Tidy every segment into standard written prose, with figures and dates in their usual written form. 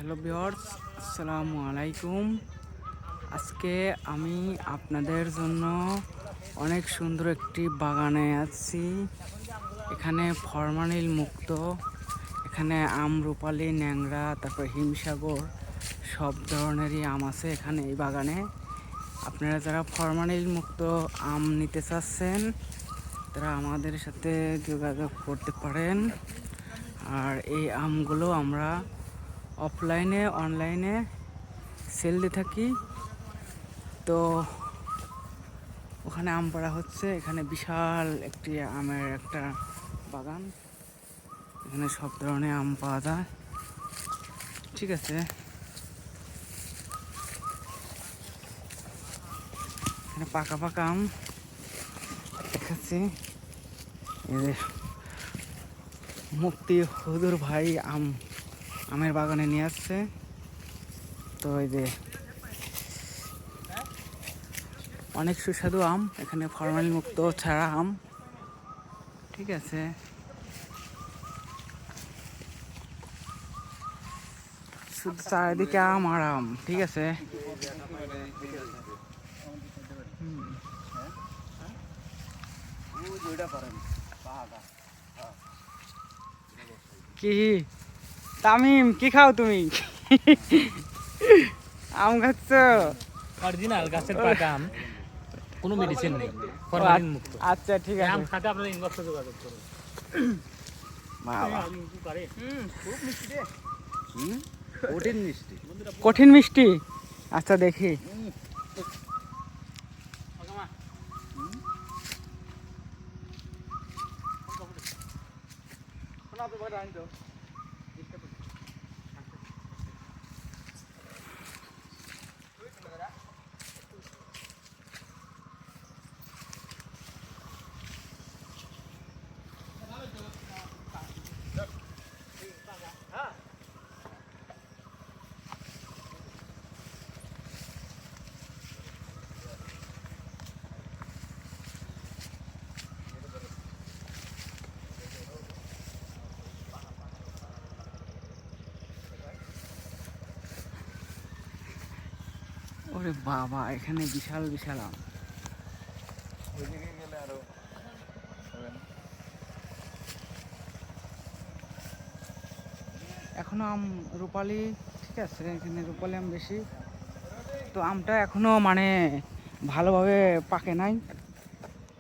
Hello viewers, আসসালামু আলাইকুম। আজকে আমি আপনাদের জন্য অনেক সুন্দর একটি বাগানে আছি। এখানে ফরমালিন মুক্ত, এখানে আমরুপালি, ন্যাংরা, তারপর হিমসাগর সব ধরনেরই আম আছে এখানে এই বাগানে। আপনারা যারা ফরমালিন মুক্ত আম নিতে চাচ্ছেন তারা আমাদের সাথে যোগাযোগ করতে পারেন। আর এই আমগুলো আমরা অফলাইনে অনলাইনে সেল দিয়ে থাকি। তো ওখানে আম পাড়া হচ্ছে, এখানে বিশাল একটি আমের একটা বাগান, এখানে সব ধরনের আম পাওয়া যায়। ঠিক আছে, এখানে পাকা পাকা আম দেখাচ্ছি। এই মুক্তি হুজুর ভাই আমের বাগানে নিয়ে আসছে। তো এই যে অনেক সুস্বাদু আম, এখানে ফরমালিন মুক্ত ছাড়া আম। ঠিক আছে, শুধু চারিদিকে আম আর আম। ঠিক আছে, কি তামিম, কি খাও তুমি? আম খাচ্ছ? অরিজিনাল গাছের পাকা আম, কোনো মেডিসিন নেই, ফরমালিন মুক্ত। আচ্ছা ঠিক আছে, আম খাতে আপনারা ইনবক্সে যোগাযোগ করুন। বাবা খুব মিষ্টি রে, কঠিন মিষ্টি, কঠিন মিষ্টি। আচ্ছা দেখি, ওরে বাবা, এখানে বিশাল বিশাল আম। এখনো আম রূপালি, ঠিক আছে, এখানে রূপালি আম বেশি। তো আমটা এখনো মানে ভালোভাবে পাকে নাই,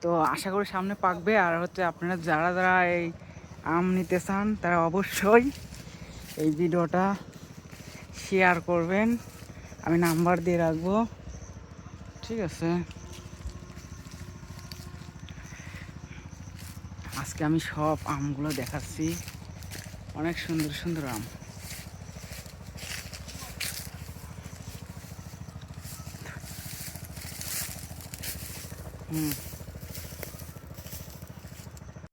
তো আশা করি সামনে পাকবে। আর হচ্ছে আপনারা যারা যারা এই আম নিতে চান তারা অবশ্যই এই ভিডিওটা শেয়ার করবেন, আমি নাম্বার দিয়ে রাখবো। ঠিক আছে, আজকে আমি সব আমগুলো দেখাচ্ছি, অনেক সুন্দর সুন্দর আম। হুম